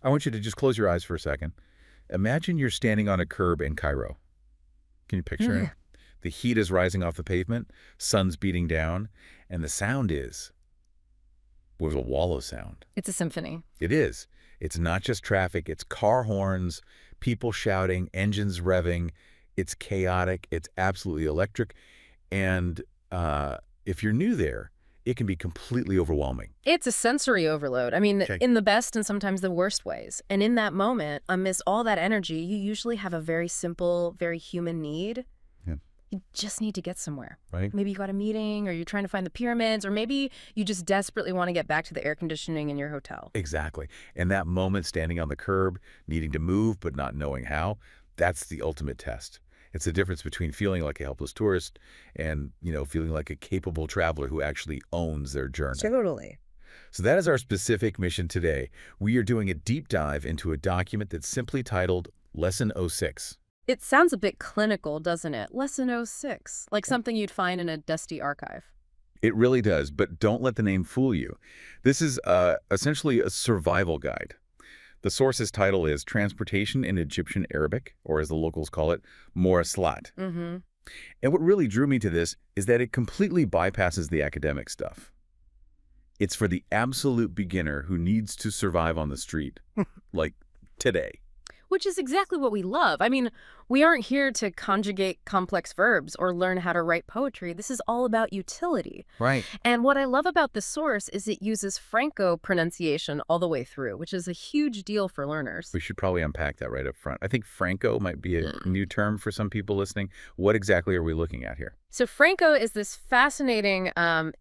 I want you to just close your eyes for a second. Imagine you're standing on a curb in Cairo. Can you picture it? The heat is rising off the pavement, sun's beating down, and the sound is, was a wall of sound. It's a symphony. It is. It's not just traffic, it's car horns, people shouting, engines revving. It's chaotic, it's absolutely electric, and if you're new there, it can be completely overwhelming. It's a sensory overload. I mean, Okay. in the best and sometimes the worst ways. And in that moment, amidst all that energy, you usually have a very simple, very human need. Yeah. You just need to get somewhere. Right? Maybe you got a meeting, or you're trying to find the pyramids, or maybe you just desperately want to get back to the air conditioning in your hotel. Exactly. And that moment standing on the curb, needing to move but not knowing how, that's the ultimate test. It's the difference between feeling like a helpless tourist and, feeling like a capable traveler who actually owns their journey. Totally. So that is our specific mission today. We are doing a deep dive into a document that's simply titled Lesson 06. It sounds a bit clinical, doesn't it? Lesson 06, like something you'd find in a dusty archive. It really does, but don't let the name fool you. This is essentially a survival guide. The source's title is Transportation in Egyptian Arabic, or as the locals call it, Mouaslat. Mm-hmm. And what really drew me to this is that it completely bypasses the academic stuff. It's for the absolute beginner who needs to survive on the street, like today. Which is exactly what we love. I mean, we aren't here to conjugate complex verbs or learn how to write poetry. This is all about utility. Right. And what I love about this source is it uses Franco pronunciation all the way through, which is a huge deal for learners. We should probably unpack that right up front. I think Franco might be a new term for some people listening. What exactly are we looking at here? So Franco is this fascinating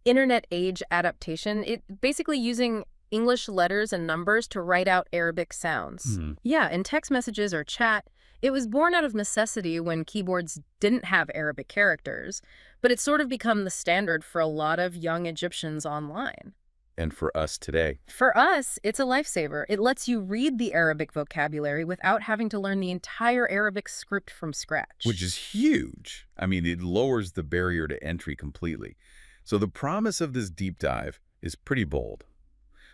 internet age adaptation. It basically using English letters and numbers to write out Arabic sounds. Yeah, in text messages or chat. It was born out of necessity when keyboards didn't have Arabic characters, but it's sort of become the standard for a lot of young Egyptians online. And for us today. For us, it's a lifesaver. It lets you read the Arabic vocabulary without having to learn the entire Arabic script from scratch. Which is huge. I mean, it lowers the barrier to entry completely. So the promise of this deep dive is pretty bold.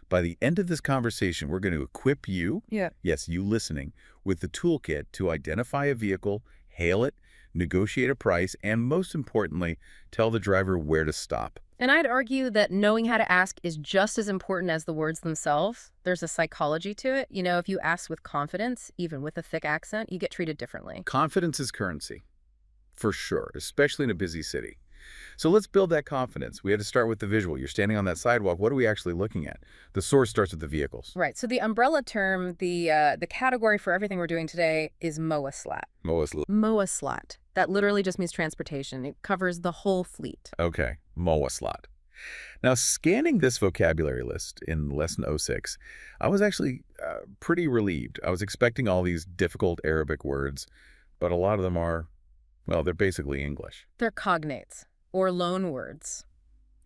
By the end of this conversation, we're going to equip you, yes, you listening, with the toolkit to identify a vehicle, hail it, negotiate a price, and most importantly, tell the driver where to stop. And I'd argue that knowing how to ask is just as important as the words themselves. There's a psychology to it. You know, if you ask with confidence, even with a thick accent, you get treated differently. Confidence is currency, for sure, especially in a busy city. So let's build that confidence. We had to start with the visual. You're standing on that sidewalk. What are we actually looking at? The source starts with the vehicles. Right. So the umbrella term, the category for everything we're doing today is Mouaslat. Mouaslat. Mouaslat. That literally just means transportation. It covers the whole fleet. Okay, Mouaslat. Now, scanning this vocabulary list in Lesson 06, I was actually pretty relieved. I was expecting all these difficult Arabic words, but a lot of them are, well, they're basically English. They're cognates, or loan words.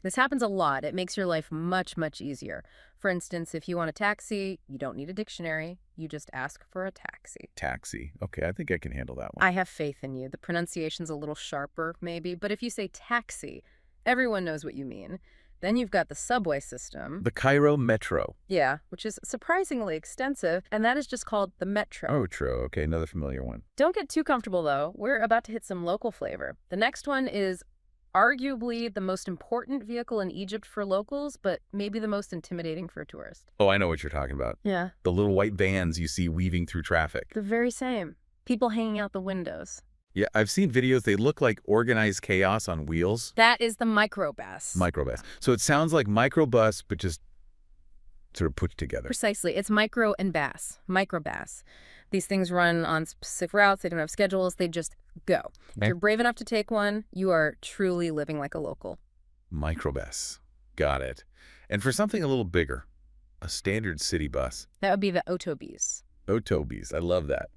This happens a lot. It makes your life much, much easier. For instance, if you want a taxi, you don't need a dictionary. You just ask for a taxi. Taxi. Okay, I think I can handle that one. I have faith in you. The pronunciation's a little sharper, maybe, but if you say taxi, everyone knows what you mean. Then you've got the subway system. The Cairo Metro. Yeah, which is surprisingly extensive, and that is just called the Metro. Oh, true. Okay, another familiar one. Don't get too comfortable, though. We're about to hit some local flavor. The next one is arguably the most important vehicle in Egypt for locals, but maybe the most intimidating for a tourist. Oh, I know what you're talking about. Yeah. The little white vans you see weaving through traffic. The very same. People hanging out the windows. Yeah, I've seen videos. They look like organized chaos on wheels. That is the microbus. Microbus. So it sounds like microbus, but just sort of put together. Precisely. It's micro and bass. Microbus. These things run on specific routes. They don't have schedules. They just go. If you're brave enough to take one, you are truly living like a local. Microbus. Got it. And for something a little bigger, a standard city bus. That would be the autobus. Autobus. I love that.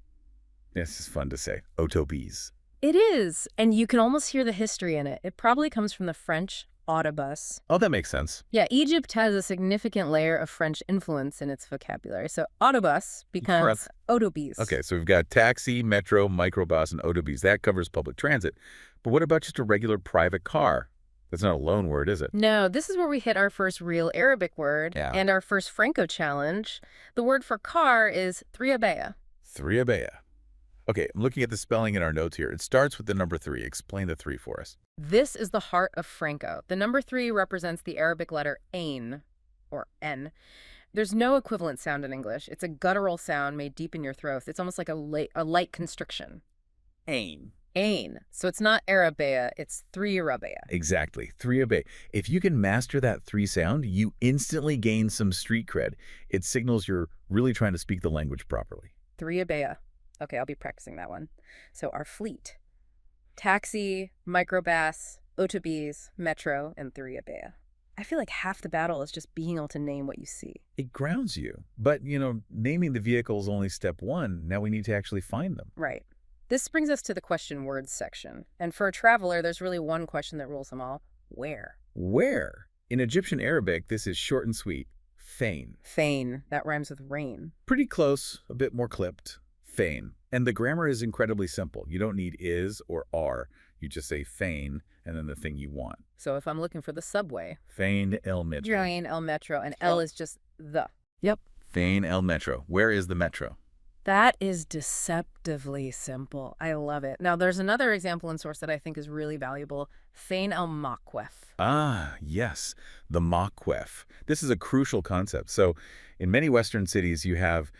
This is fun to say. Autobus. It is. And you can almost hear the history in it. It probably comes from the French autobus. Oh, that makes sense. Yeah, Egypt has a significant layer of French influence in its vocabulary. So autobus becomes autobus. Okay, so we've got taxi, metro, microbus, and autobus. That covers public transit. But what about just a regular private car? That's not a loan word, is it? No, this is where we hit our first real Arabic word and our first Franco challenge. The word for car is triabea. Triabea. Okay, I'm looking at the spelling in our notes here. It starts with the number 3. Explain the 3 for us. This is the heart of Franco. The number 3 represents the Arabic letter ain, or N. There's no equivalent sound in English. It's a guttural sound made deep in your throat. It's almost like a light constriction. Ain. Ain. So it's not Arabea, it's triabea. Exactly, triabea. If you can master that 3 sound, you instantly gain some street cred. It signals you're really trying to speak the language properly. Triabea. Okay, I'll be practicing that one. So our fleet. Taxi, microbus, autobus, metro, and triabea. I feel like half the battle is just being able to name what you see. It grounds you. But, naming the vehicle is only step 1. Now we need to actually find them. Right. This brings us to the question words section. And for a traveler, there's really one question that rules them all. Where? Where? In Egyptian Arabic, this is short and sweet. Fain. Fain. That rhymes with rain. Pretty close, a bit more clipped. Fain. And the grammar is incredibly simple. You don't need is or are. You just say fain and then the thing you want. So if I'm looking for the subway. Fain el metro. Fain el metro. And el is just the. Yep. Fain el metro. Where is the metro? That is deceptively simple. I love it. Now, there's another example in source that I think is really valuable. Fain el maqwef. Ah, yes. The maqwef. This is a crucial concept. So in many Western cities, you have,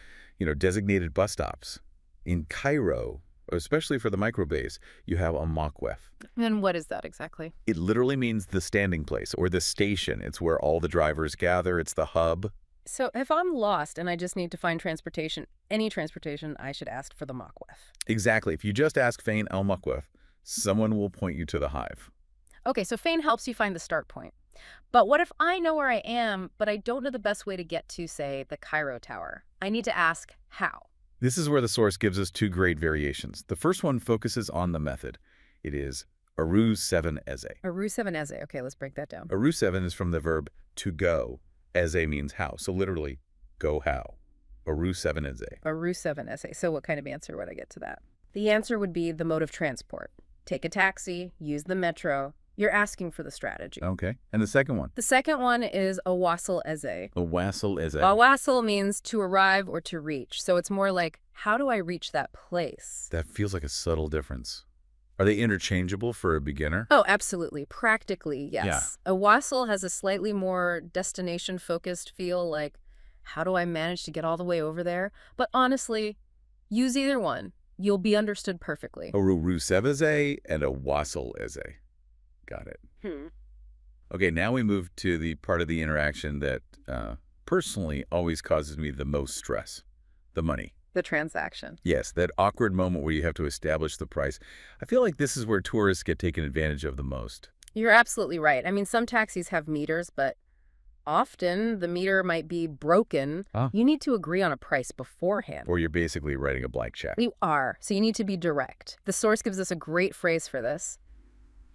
designated bus stops. In Cairo, especially for the microbase, you have a maqwef. And what is that exactly? It literally means the standing place or the station. It's where all the drivers gather. It's the hub. So if I'm lost and I just need to find transportation, any transportation, I should ask for the maqwef. Exactly. If you just ask Fain el maqwef, someone will point you to the hive. Okay, so Fain helps you find the start point. But what if I know where I am, but I don't know the best way to get to, say, the Cairo Tower? I need to ask how. This is where the source gives us 2 great variations. The first one focuses on the method. It is aru 7 eze. Aru 7 eze. Okay, let's break that down. Aru 7 is from the verb to go. Eze means how. So literally, go how. Aru 7 eze. Aru 7 eze. So what kind of answer would I get to that? The answer would be the mode of transport. Take a taxi, use the metro. You're asking for the strategy. Okay. And the second one? The second one is a wasl eze. A wasl eze. A wasl means to arrive or to reach. So it's more like, how do I reach that place? That feels like a subtle difference. Are they interchangeable for a beginner? Oh, absolutely. Practically, yes. Yeah. A wasl has a slightly more destination-focused feel, like, how do I manage to get all the way over there? But honestly, use either one. You'll be understood perfectly. A Aru 7 eze and a wasl eze. Got it. Okay, now we move to the part of the interaction that personally always causes me the most stress. The money. The transaction. Yes, that awkward moment where you have to establish the price. I feel like this is where tourists get taken advantage of the most. You're absolutely right. I mean, some taxis have meters, but often the meter might be broken. You need to agree on a price beforehand. Or you're basically writing a blank check. You are. So you need to be direct. The source gives us a great phrase for this.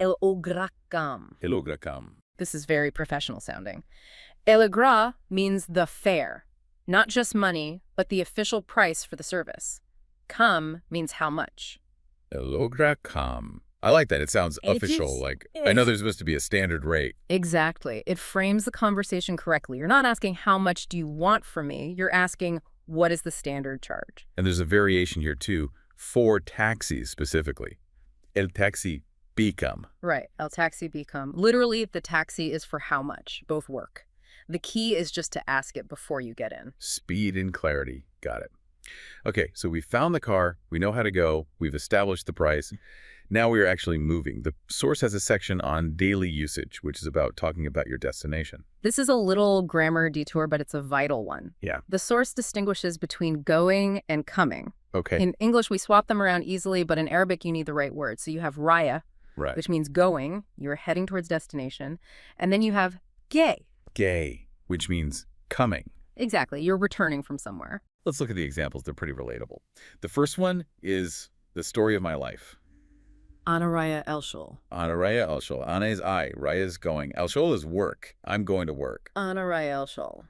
El ograkam. El ograkam. This is very professional sounding. El ogra means the fare. Not just money, but the official price for the service. Kam means how much. El ograkam. I like that. It sounds official. I know there's supposed to be a standard rate. Exactly. It frames the conversation correctly. You're not asking how much do you want from me. You're asking what is the standard charge. And there's a variation here too for taxis specifically. El taxi bikam. Right. El taxi bikam. Literally, the taxi is for how much. Both work. The key is just to ask it before you get in. Speed and clarity. Got it. Okay, so we found the car. We know how to go. We've established the price. Now we are actually moving. The source has a section on daily usage, which is about talking about your destination. This is a little grammar detour, but it's a vital one. Yeah. The source distinguishes between going and coming. Okay. In English, we swap them around easily, but in Arabic, you need the right word. So you have raya, right, which means going. You're heading towards destination. And then you have gay. Gay, which means coming. Exactly. You're returning from somewhere. Let's look at the examples. They're pretty relatable. The first one is the story of my life. Ana raya el shul. Ana raya el shul. Ana is I. Raya is going. El shul is work. I'm going to work. Ana raya el shul.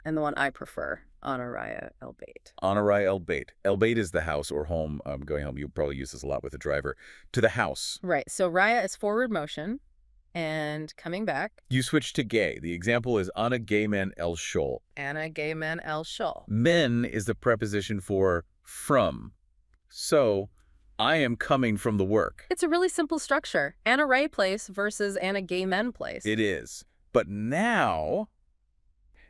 And the one I prefer, Ana raya el bait. Ana raya el bait. El bait is the house or home. Going home. You'll probably use this a lot with a driver. To the house. Right. So raya is forward motion. And coming back. You switch to gay. The example is Anna gay man el Schol. Anna gay man el Schol. Men is the preposition for from. So, I am coming from the work. It's a really simple structure. Anna Ray place versus Anna gay men place. It is. But now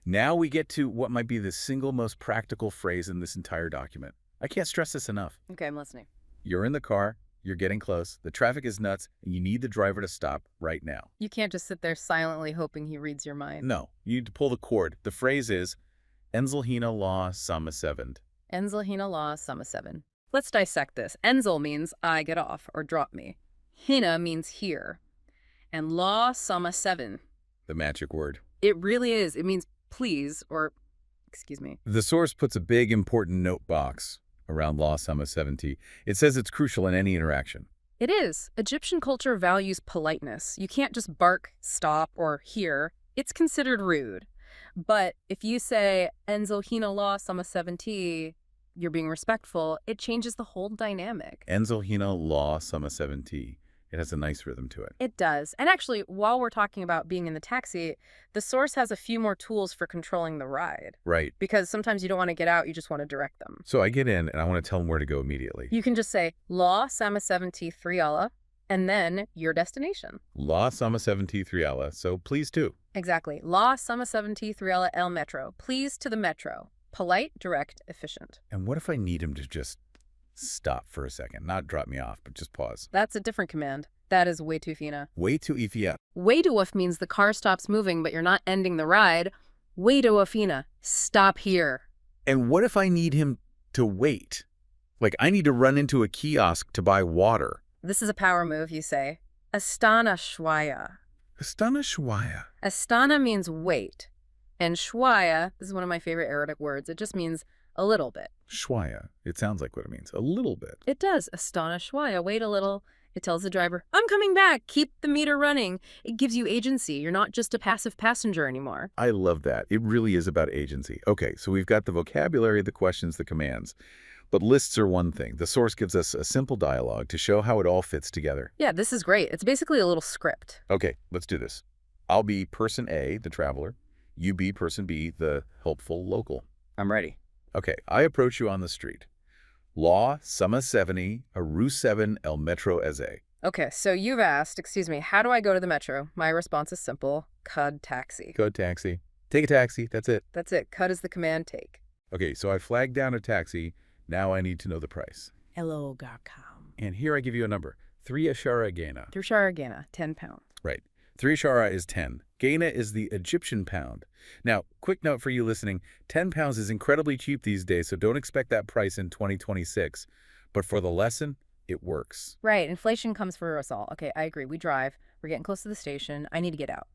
we get to what might be the single most practical phrase in this entire document. I can't stress this enough. Okay, I'm listening. You're in the car. You're getting close. The traffic is nuts, and you need the driver to stop right now. You can't just sit there silently hoping he reads your mind. No, you need to pull the cord. The phrase is, Enzel hina law sama sevend. Enzel hina law sama seven. Let's dissect this. Enzel means I get off or drop me. Hina means here. And law sama seven. The magic word. It really is. It means please or excuse me. The source puts a big important note box around law sama 70. It says it's crucial in any interaction. It is. Egyptian culture values politeness. You can't just bark, stop, or hear. It's considered rude. But if you say, Enzel hina law sama 70, you're being respectful, it changes the whole dynamic. Enzel hina law sama 70. It has a nice rhythm to it. It does. And actually, while we're talking about being in the taxi, the source has a few more tools for controlling the ride. Right. Because sometimes you don't want to get out, you just want to direct them. So I get in, and I want to tell them where to go immediately. You can just say, Law sama 73 Allah, and then your destination. Law sama 73 Allah, so please to. Exactly. Law sama 73 Allah el metro. Please to the metro. Polite, direct, efficient. And what if I need him to just stop for a second? Not drop me off, but just pause. That's a different command. That is way too fina. Way too ifia. Way too woof means the car stops moving, but you're not ending the ride. Way too wafina. Stop here. And what if I need him to wait? Like I need to run into a kiosk to buy water. This is a power move, you say. Astana shwaya. Astana shwaya. Astana means wait. And shwaya, this is one of my favorite Arabic words, it just means a little bit. Shwaya. It sounds like what it means. A little bit. It does. Astana shwaya. Wait a little. It tells the driver, I'm coming back. Keep the meter running. It gives you agency. You're not just a passive passenger anymore. I love that. It really is about agency. Okay, so we've got the vocabulary, the questions, the commands. But lists are one thing. The source gives us a simple dialogue to show how it all fits together. Yeah, this is great. It's basically a little script. Okay, let's do this. I'll be person A, the traveler. You be person B, the helpful local. I'm ready. Okay, I approach you on the street. Law, Sama 70, Aru 7, El Metro Eze. Okay, so you've asked, excuse me, how do I go to the metro? My response is simple. Cud taxi. Cud taxi. Take a taxi, that's it. That's it. Cud is the command, take. Okay, so I flagged down a taxi. Now I need to know the price. Hello, Garkam. And here I give you a number. 3 Ashara Gaina. 3 Ashara Gaina, 10 pounds. Right. 3 Ashara is 10. Gaina is the Egyptian pound. Now, quick note for you listening, 10 pounds is incredibly cheap these days, so don't expect that price in 2026. But for the lesson, it works. Right. Inflation comes for us all. Okay, I agree. We drive. We're getting close to the station. I need to get out.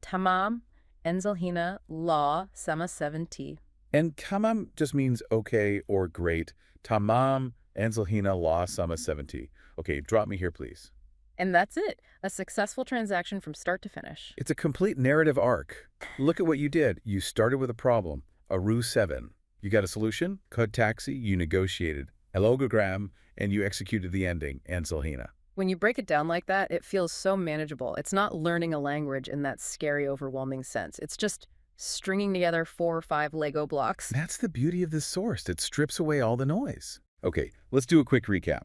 Tamam, Enzel hina, law, sama 70. And tamam just means okay or great. Tamam, Enzel hina, law, sama 70. Okay, drop me here, please. And that's it. A successful transaction from start to finish. It's a complete narrative arc. Look at what you did. You started with a problem, Aru 7. You got a solution, Cud taxi, you negotiated, elogogram, and you executed the ending, Enzel hina. When you break it down like that, it feels so manageable. It's not learning a language in that scary, overwhelming sense. It's just stringing together 4 or 5 Lego blocks. That's the beauty of this source. It strips away all the noise. Okay, let's do a quick recap.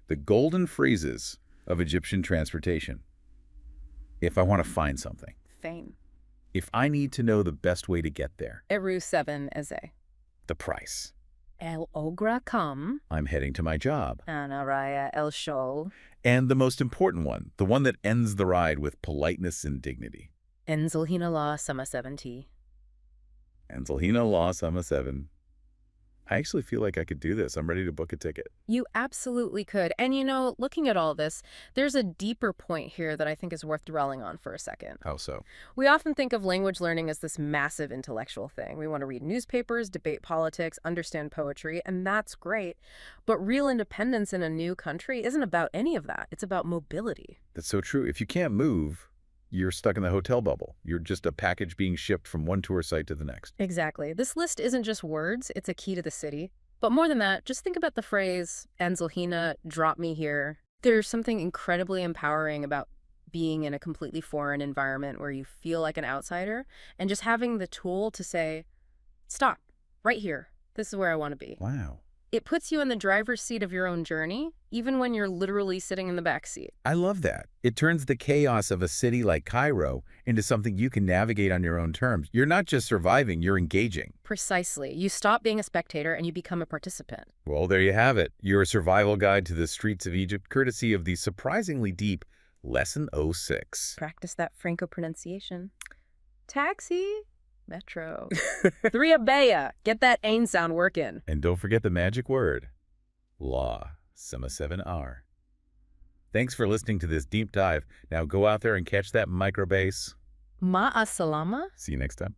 The golden phrases of Egyptian transportation. If I want to find something. Fame. If I need to know the best way to get there. Eru 7 Eze. The price. El Ogra Kam. I'm heading to my job. Anaraya El Shol. And the most important one, the one that ends the ride with politeness and dignity. Enzel hina la sama 70. Enzel hina la sama 7. I actually feel like I could do this. I'm ready to book a ticket. You absolutely could. And you know, looking at all this, there's a deeper point here that I think is worth dwelling on for a second. How so? We often think of language learning as this massive intellectual thing. We want to read newspapers, debate politics, understand poetry, and that's great. But real independence in a new country isn't about any of that. It's about mobility. That's so true. If you can't move, you're stuck in the hotel bubble. You're just a package being shipped from one tour site to the next. Exactly. This list isn't just words, it's a key to the city. But more than that, just think about the phrase, Enzel hina, drop me here. There's something incredibly empowering about being in a completely foreign environment where you feel like an outsider, and just having the tool to say, stop, right here. This is where I want to be. Wow. It puts you in the driver's seat of your own journey, even when you're literally sitting in the back seat. I love that. It turns the chaos of a city like Cairo into something you can navigate on your own terms. You're not just surviving, you're engaging. Precisely. You stop being a spectator and you become a participant. Well, there you have it. Your survival guide to the streets of Egypt, courtesy of the surprisingly deep Lesson 06. Practice that Franco pronunciation. Taxi. Metro. Three Abeya. Get that ain sound working. And don't forget the magic word, La, Sema 7R. Thanks for listening to this deep dive. Now go out there and catch that micro bass. Ma'asalama. See you next time.